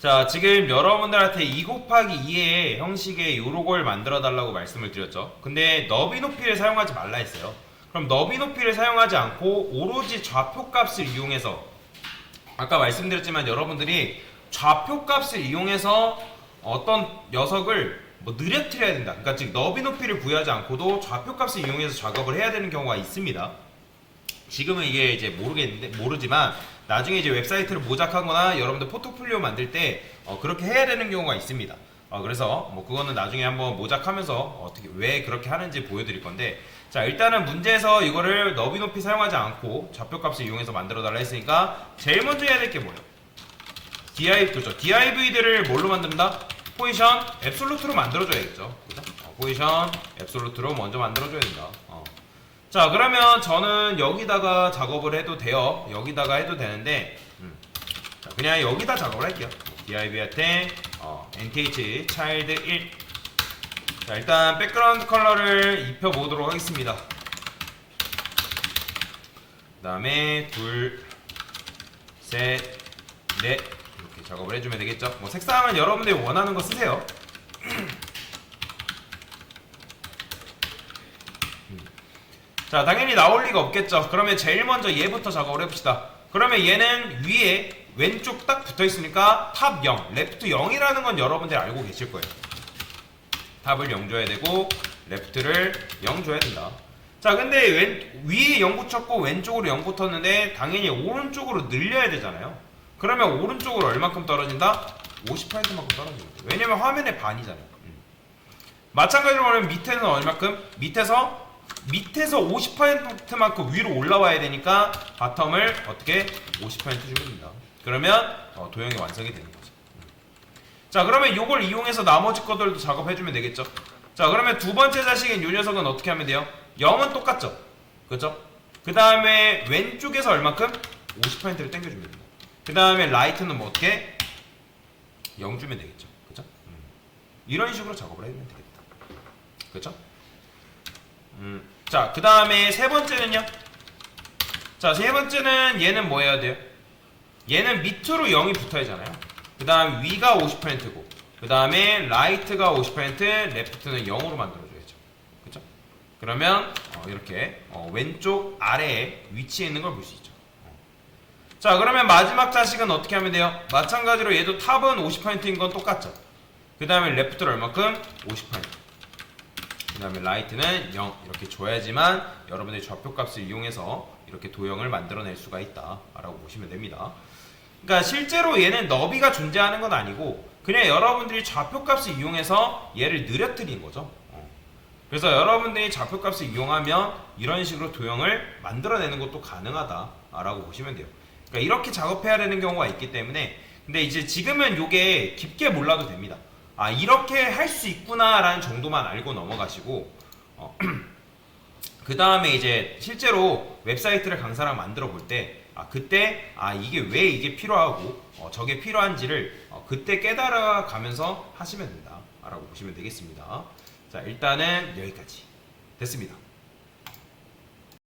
자, 지금 여러분들한테 2 곱하기 2의 형식의 요로걸 만들어 달라고 말씀을 드렸죠. 근데 너비 높이를 사용하지 말라 했어요. 그럼 너비 높이를 사용하지 않고 오로지 좌표값을 이용해서, 아까 말씀드렸지만 여러분들이 좌표값을 이용해서 어떤 녀석을 뭐 느려뜨려야 된다. 그러니까 즉 너비 높이를 부여하지 않고도 좌표값을 이용해서 작업을 해야 되는 경우가 있습니다. 지금은 이게 이제 모르지만 나중에 이제 웹사이트를 모작하거나 여러분들 포트폴리오 만들 때 그렇게 해야 되는 경우가 있습니다. 그래서 뭐 그거는 나중에 한번 모작하면서 어떻게 왜 그렇게 하는지 보여드릴 건데, 자, 일단은 문제에서 이거를 너비 높이 사용하지 않고 좌표값을 이용해서 만들어 달라 했으니까 제일 먼저 해야 될 게 뭐예요? div죠. div들을 뭘로 만든다? 포지션 앱솔루트로 만들어줘야겠죠. 그죠? 포지션 앱솔루트로 먼저 만들어줘야 된다. 자, 그러면 저는 여기다가 작업을 해도 돼요. 여기다가 해도 되는데 자, 그냥 여기다 작업을 할게요. div한테 nth child 1. 자, 일단 백그라운드 컬러를 입혀보도록 하겠습니다. 그 다음에 둘, 셋, 넷 이렇게 작업을 해주면 되겠죠. 뭐 색상은 여러분들이 원하는 거 쓰세요. 자, 당연히 나올 리가 없겠죠. 그러면 제일 먼저 얘부터 작업을 해봅시다. 그러면 얘는 위에 왼쪽 딱 붙어있으니까 탑 0, 레프트 0이라는 건 여러분들이 알고 계실 거예요. 탑을 0 줘야 되고 레프트를 0 줘야 된다. 자, 근데 위에 0 붙였고 왼쪽으로 0 붙었는데 당연히 오른쪽으로 늘려야 되잖아요. 그러면 오른쪽으로 얼마큼 떨어진다? 50%만큼 떨어집니다. 왜냐면 화면의 반이잖아요. 마찬가지로 말하면 밑에는 얼마큼? 밑에서 50%만큼 위로 올라와야 되니까 바텀을 어떻게 50% 주면 됩니다. 그러면 도형이 완성이 되는 거죠. 자, 그러면 이걸 이용해서 나머지 것들도 작업해주면 되겠죠. 자, 그러면 두 번째 자식인 이 녀석은 어떻게 하면 돼요? 0은 똑같죠. 그죠? 그 다음에 왼쪽에서 얼마큼? 50%를 당겨주면 됩니다. 그 다음에 라이트는 뭐 어떻게? 0 주면 되겠죠. 그죠? 이런 식으로 작업을 해주면 되겠다. 그죠? 자, 그 다음에 세 번째는요. 자, 세 번째는 얘는 뭐 해야 돼요? 얘는 밑으로 0이 붙어야잖아요. 그 다음 위가 50%고 그 다음에 라이트가 50%, 레프트는 0으로 만들어줘야죠. 그쵸? 그러면 이렇게 왼쪽 아래에 위치해 있는 걸 볼 수 있죠. 자, 그러면 마지막 자식은 어떻게 하면 돼요? 마찬가지로 얘도 탑은 50%인 건 똑같죠. 그 다음에 레프트를 얼마큼? 50%. 그 다음에 라이트는 0 이렇게 줘야지만 여러분들이 좌표값을 이용해서 이렇게 도형을 만들어낼 수가 있다 라고 보시면 됩니다. 그러니까 실제로 얘는 너비가 존재하는 건 아니고 그냥 여러분들이 좌표값을 이용해서 얘를 느려뜨린 거죠. 그래서 여러분들이 좌표값을 이용하면 이런 식으로 도형을 만들어내는 것도 가능하다 라고 보시면 돼요. 그러니까 이렇게 작업해야 되는 경우가 있기 때문에, 근데 이제 지금은 요게 깊게 몰라도 됩니다. 아, 이렇게 할 수 있구나 라는 정도만 알고 넘어가시고 그 다음에 이제 실제로 웹사이트를 강사랑 만들어 볼 때 그때 이게 왜 이게 필요하고 저게 필요한지를 그때 깨달아 가면서 하시면 된다 라고 보시면 되겠습니다. 자, 일단은 여기까지 됐습니다.